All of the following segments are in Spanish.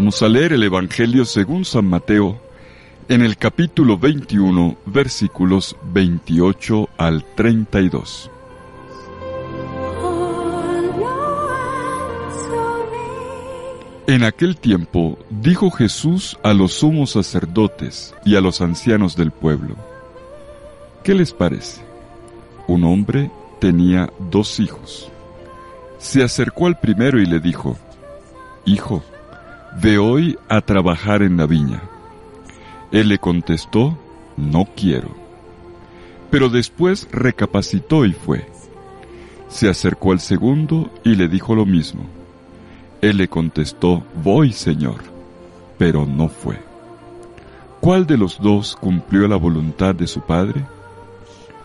Vamos a leer el Evangelio según San Mateo, en el capítulo 21, versículos 28 al 32. En aquel tiempo dijo Jesús a los sumos sacerdotes y a los ancianos del pueblo: ¿qué les parece? Un hombre tenía 2 hijos. Se acercó al primero y le dijo: Hijo, ve hoy a trabajar en la viña. Él le contestó: no quiero. Pero después recapacitó y fue. Se acercó al segundo y le dijo lo mismo. Él le contestó: voy, Señor, pero no fue. ¿Cuál de los 2 cumplió la voluntad de su padre?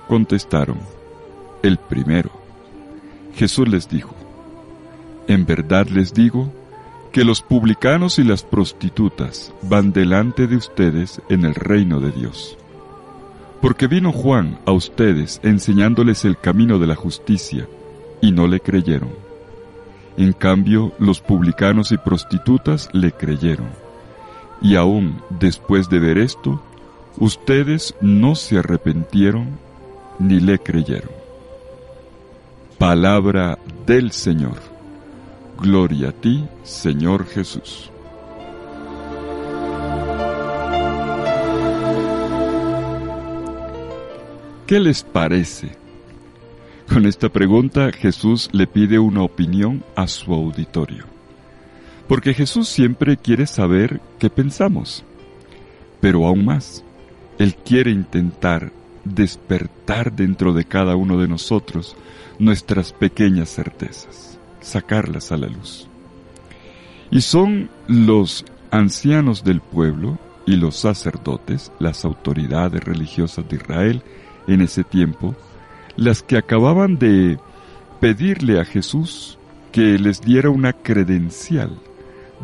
Contestaron: el primero. Jesús les dijo: en verdad les digo que los publicanos y las prostitutas van delante de ustedes en el reino de Dios. Porque vino Juan a ustedes enseñándoles el camino de la justicia, y no le creyeron. En cambio, los publicanos y prostitutas le creyeron. Y aún después de ver esto, ustedes no se arrepintieron ni le creyeron. Palabra del Señor. Gloria a ti, Señor Jesús. ¿Qué les parece? Con esta pregunta Jesús le pide una opinión a su auditorio. Porque Jesús siempre quiere saber qué pensamos. Pero aún más, Él quiere intentar despertar dentro de cada uno de nosotros nuestras pequeñas certezas, sacarlas a la luz. Y son los ancianos del pueblo y los sacerdotes, las autoridades religiosas de Israel en ese tiempo, las que acababan de pedirle a Jesús que les diera una credencial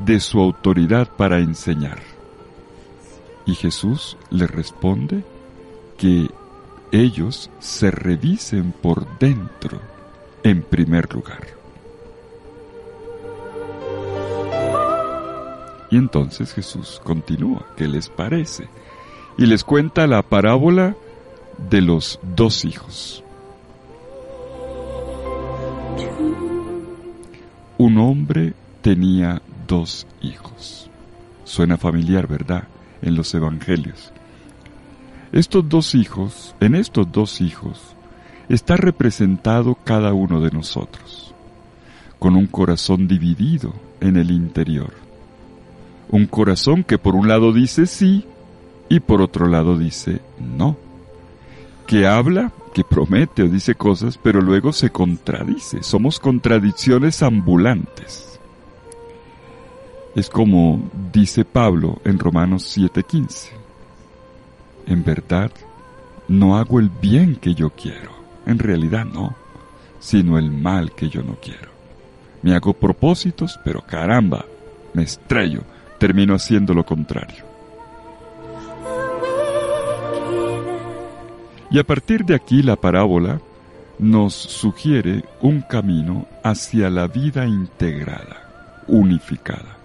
de su autoridad para enseñar. Y Jesús les responde que ellos se revisen por dentro en primer lugar. Y entonces Jesús continúa: ¿qué les parece? Y les cuenta la parábola de los 2 hijos. Un hombre tenía 2 hijos. Suena familiar, ¿verdad? En los evangelios. En estos dos hijos está representado cada uno de nosotros, con un corazón dividido en el interior. Un corazón que por un lado dice sí y por otro lado dice no. Que habla, que promete o dice cosas, pero luego se contradice. Somos contradicciones ambulantes. Es como dice Pablo en Romanos 7:15. En verdad, no hago el bien que yo quiero. En realidad no, sino el mal que yo no quiero. Me hago propósitos, pero caramba, me estrello, termino haciendo lo contrario. Y a partir de aquí la parábola nos sugiere un camino hacia la vida integrada, unificada.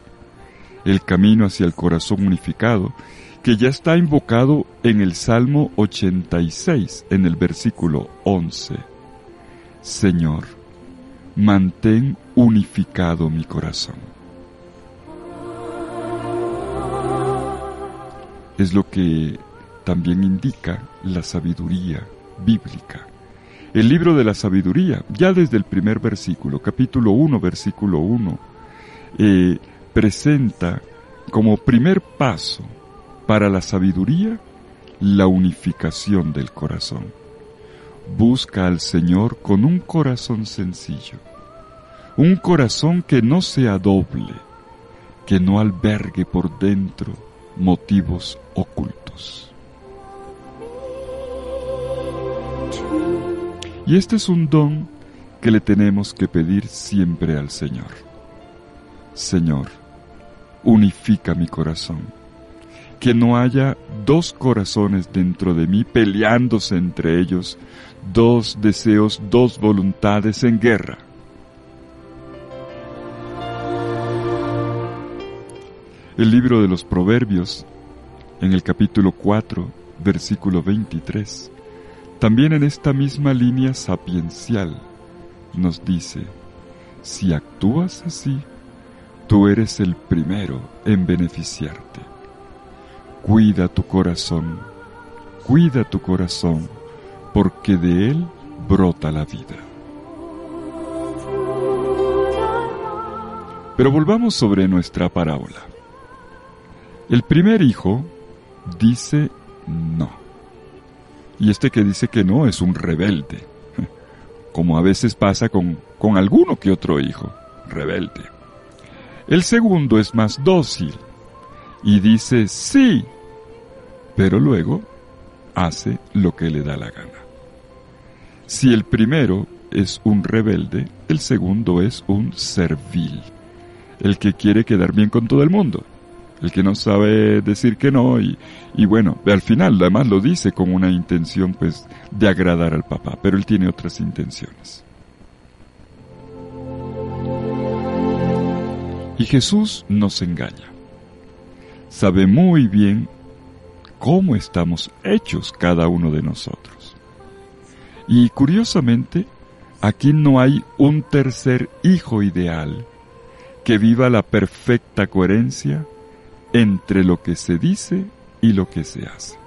El camino hacia el corazón unificado, que ya está invocado en el Salmo 86, en el versículo 11. Señor, mantén unificado mi corazón. Es lo que también indica la sabiduría bíblica. El libro de la sabiduría, ya desde el primer versículo, capítulo 1, versículo 1, presenta como primer paso para la sabiduría la unificación del corazón. Busca al Señor con un corazón sencillo, un corazón que no sea doble, que no albergue por dentro motivos ocultos. Y este es un don que le tenemos que pedir siempre al Señor. Señor, unifica mi corazón. Que no haya 2 corazones dentro de mí peleándose entre ellos, 2 deseos, 2 voluntades en guerra. el libro de los Proverbios, en el capítulo 4, versículo 23, también en esta misma línea sapiencial, nos dice: si actúas así, tú eres el primero en beneficiarte. Cuida tu corazón, porque de él brota la vida. Pero volvamos sobre nuestra parábola. El primer hijo dice no. Y este que dice que no es un rebelde, como a veces pasa con alguno que otro hijo rebelde. El segundo es más dócil y dice sí, pero luego hace lo que le da la gana. Si el primero es un rebelde, el segundo es un servil, el que quiere quedar bien con todo el mundo, el que no sabe decir que no y bueno, al final además lo dice con una intención pues de agradar al papá, pero él tiene otras intenciones. Y Jesús nos engaña. Sabe muy bien cómo estamos hechos cada uno de nosotros. Y curiosamente, aquí no hay un tercer hijo ideal que viva la perfecta coherencia entre lo que se dice y lo que se hace.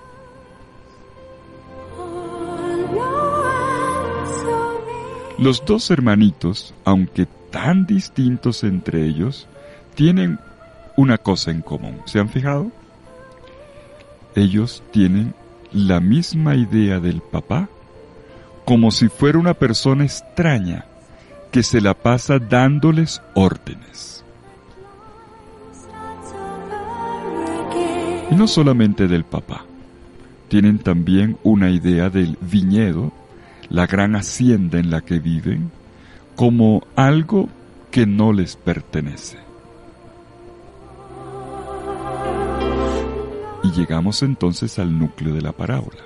Los dos hermanitos, aunque tan distintos entre ellos, tienen una cosa en común. ¿Se han fijado? Ellos tienen la misma idea del papá, como si fuera una persona extraña que se la pasa dándoles órdenes. Y no solamente del papá, tienen también una idea del viñedo, la gran hacienda en la que viven, como algo que no les pertenece. Y llegamos entonces al núcleo de la parábola.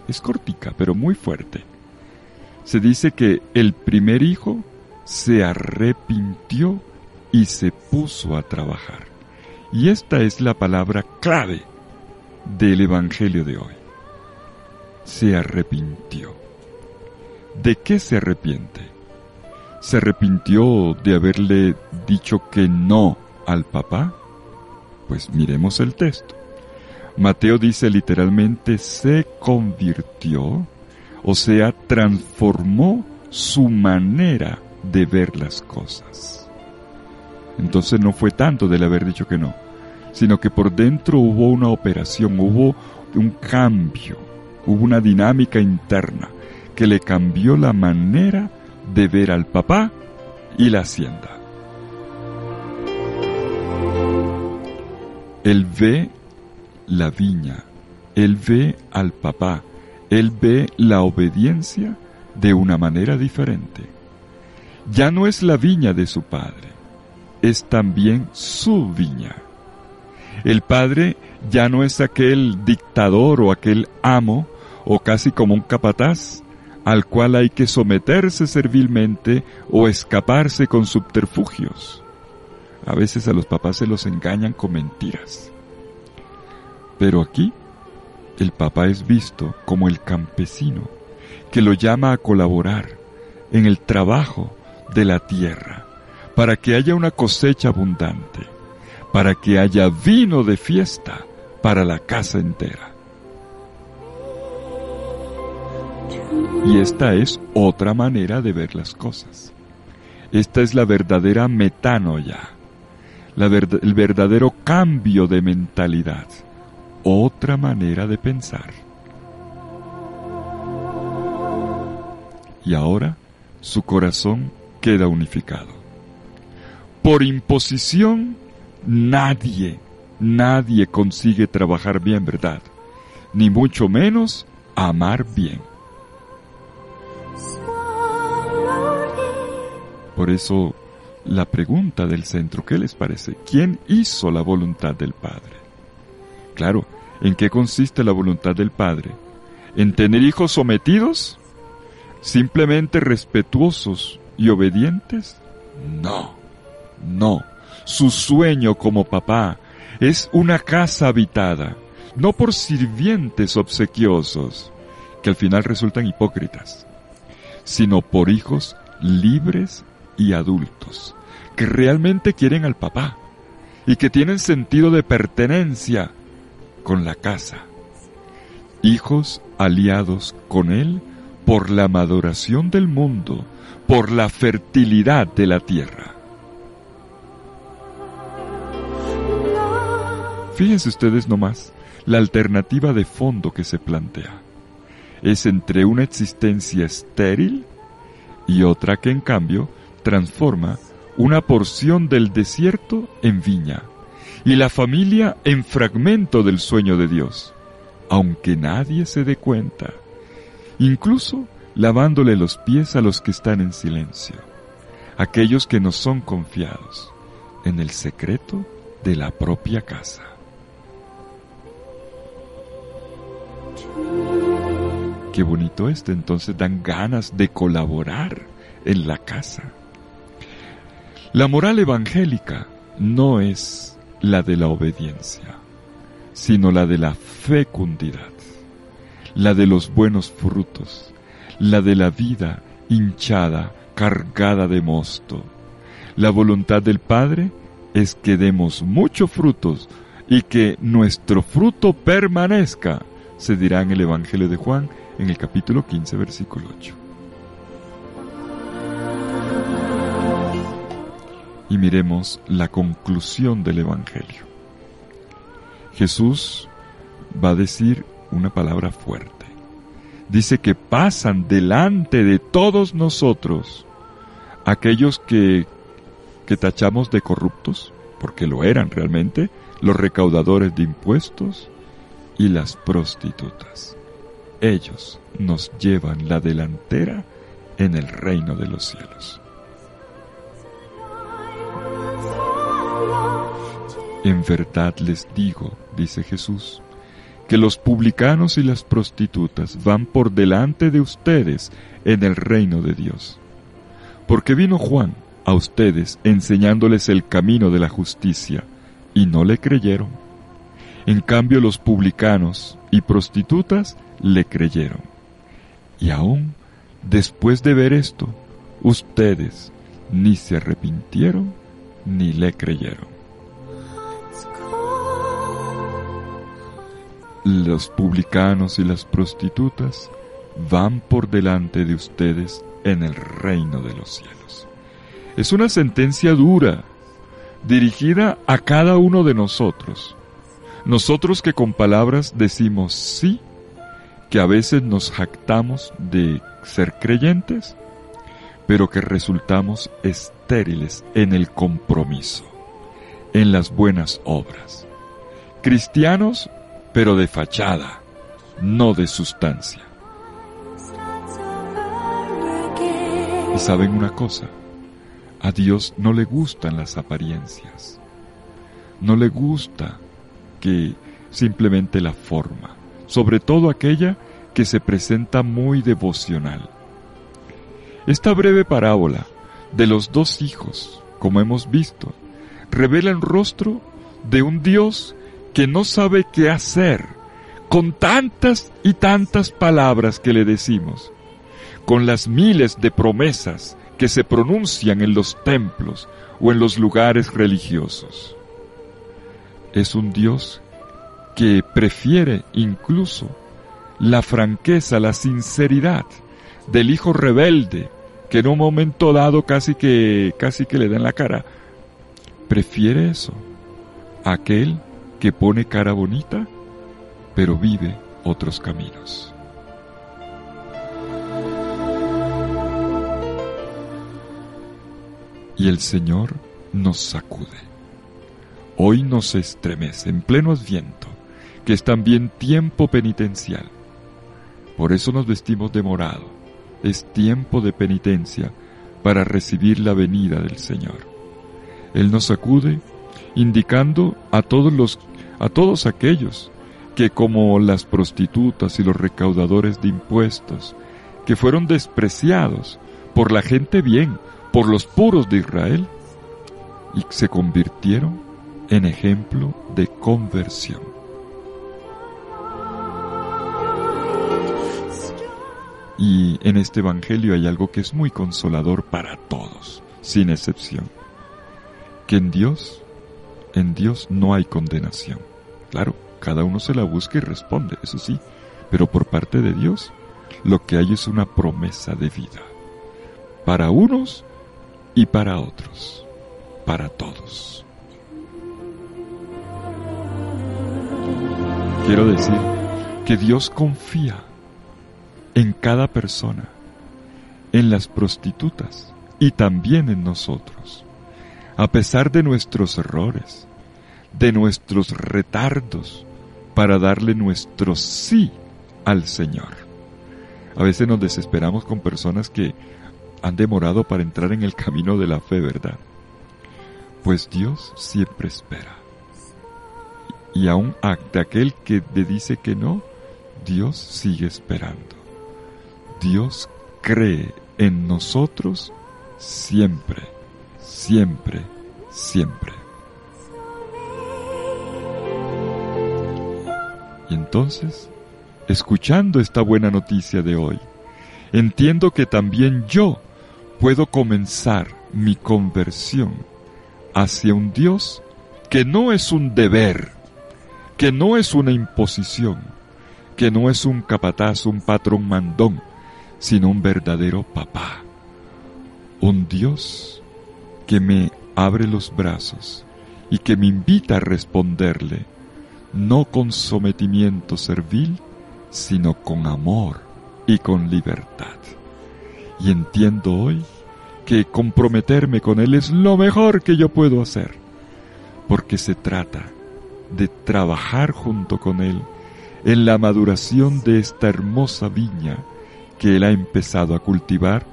Es cortica, pero muy fuerte. Se dice que el primer hijo se arrepintió y se puso a trabajar. Y esta es la palabra clave del Evangelio de hoy. Se arrepintió. ¿De qué se arrepiente? ¿Se arrepintió de haberle dicho que no al papá? Pues miremos el texto. Mateo dice literalmente se convirtió, o sea, transformó su manera de ver las cosas. Entonces no fue tanto del haber dicho que no, sino que por dentro hubo una operación, hubo un cambio, hubo una dinámica interna que le cambió la manera de ver al papá y la hacienda. Él ve la viña, él ve al papá, él ve la obediencia de una manera diferente. Ya no es la viña de su padre, es también su viña. El padre ya no es aquel dictador o aquel amo o casi como un capataz al cual hay que someterse servilmente o escaparse con subterfugios. A veces a los papás se los engañan con mentiras. Pero aquí, el papá es visto como el campesino que lo llama a colaborar en el trabajo de la tierra para que haya una cosecha abundante, para que haya vino de fiesta para la casa entera. Y esta es otra manera de ver las cosas. Esta es la verdadera metanoia, el verdadero cambio de mentalidad, otra manera de pensar. Y ahora su corazón queda unificado. Por imposición, nadie consigue trabajar bien, ¿verdad? Ni mucho menos amar bien. Por eso, la pregunta del centro, ¿qué les parece? ¿Quién hizo la voluntad del Padre? Claro, ¿en qué consiste la voluntad del Padre? ¿En tener hijos sometidos? ¿Simplemente respetuosos y obedientes? No. Su sueño como papá Es una casa habitada, no por sirvientes obsequiosos, que al final resultan hipócritas, sino por hijos libres y adultos, que realmente quieren al papá y que tienen sentido de pertenencia con la casa. Hijos aliados con él por la maduración del mundo, por la fertilidad de la tierra. Fíjense ustedes nomás la alternativa de fondo que se plantea. Es entre una existencia estéril y otra que en cambio transforma una porción del desierto en viña y la familia en fragmento del sueño de Dios, aunque nadie se dé cuenta, incluso lavándole los pies a los que están en silencio, aquellos que nos son confiados en el secreto de la propia casa. Qué bonito esto, entonces dan ganas de colaborar en la casa. La moral evangélica no es la de la obediencia, sino la de la fecundidad, la de los buenos frutos, la de la vida hinchada, cargada de mosto. La voluntad del Padre es que demos muchos frutos y que nuestro fruto permanezca, se dirá en el Evangelio de Juan, en el capítulo 15, versículo 8. Y miremos la conclusión del Evangelio. Jesús va a decir una palabra fuerte. Dice que pasan delante de todos nosotros aquellos que tachamos de corruptos, porque lo eran realmente, los recaudadores de impuestos y las prostitutas. Ellos nos llevan la delantera en el reino de los cielos. En verdad les digo, dice Jesús, que los publicanos y las prostitutas van por delante de ustedes en el reino de Dios. Porque vino Juan a ustedes enseñándoles el camino de la justicia, y no le creyeron. En cambio los publicanos y prostitutas le creyeron. Y aún después de ver esto, ustedes ni se arrepintieron ni le creyeron. Los publicanos y las prostitutas van por delante de ustedes en el reino de los cielos. Es una sentencia dura, dirigida a cada uno de nosotros. Nosotros que con palabras decimos sí, que a veces nos jactamos de ser creyentes, pero que resultamos estériles en el compromiso, en las buenas obras. Cristianos, pero de fachada, no de sustancia. Y saben una cosa, a Dios no le gustan las apariencias, no le gusta que simplemente la forma, sobre todo aquella que se presenta muy devocional. Esta breve parábola de los dos hijos, como hemos visto, revela el rostro de un Dios que no sabe qué hacer con tantas y tantas palabras que le decimos, con las miles de promesas que se pronuncian en los templos o en los lugares religiosos. Es un Dios que prefiere incluso la franqueza, la sinceridad del hijo rebelde, que en un momento dado casi que le da en la cara. Prefiere eso a aquel que pone cara bonita, pero vive otros caminos. Y el Señor nos sacude. Hoy nos estremece en pleno Adviento, que es también tiempo penitencial. Por eso nos vestimos de morado. Es tiempo de penitencia para recibir la venida del Señor. Él nos sacude, indicando a todos aquellos que, como las prostitutas y los recaudadores de impuestos, que fueron despreciados por la gente bien, por los puros de Israel, y se convirtieron en ejemplo de conversión. Y en este Evangelio hay algo que es muy consolador para todos, sin excepción. Que en Dios no hay condenación. Claro, cada uno se la busca y responde, eso sí, pero por parte de Dios lo que hay es una promesa de vida. Para unos y para otros, para todos. Quiero decir que Dios confía en cada persona, en las prostitutas y también en nosotros, a pesar de nuestros errores, de nuestros retardos, para darle nuestro sí al Señor. A veces nos desesperamos con personas que han demorado para entrar en el camino de la fe, ¿verdad? Pues Dios siempre espera. Y aún de aquel que le dice que no, Dios sigue esperando. Dios cree en nosotros siempre, siempre, siempre. Y entonces, escuchando esta buena noticia de hoy, entiendo que también yo puedo comenzar mi conversión hacia un Dios que no es un deber, que no es una imposición, que no es un capataz, un patrón mandón, sino un verdadero papá. Un Dios que me abre los brazos y que me invita a responderle, no con sometimiento servil, sino con amor y con libertad. Y entiendo hoy que comprometerme con Él es lo mejor que yo puedo hacer, porque se trata de trabajar junto con Él en la maduración de esta hermosa viña que Él ha empezado a cultivar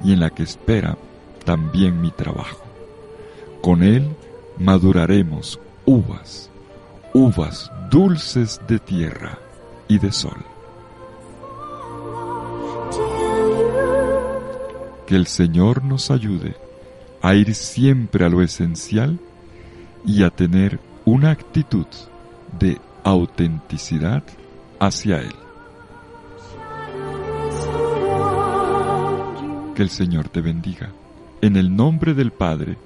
y en la que espera también mi trabajo. Con Él maduraremos uvas dulces de tierra y de sol. Que el Señor nos ayude a ir siempre a lo esencial y a tener una actitud de autenticidad hacia Él. Que el Señor te bendiga, en el nombre del Padre,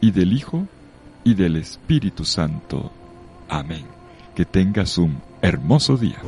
y del Hijo, y del Espíritu Santo. Amén. Que tengas un hermoso día.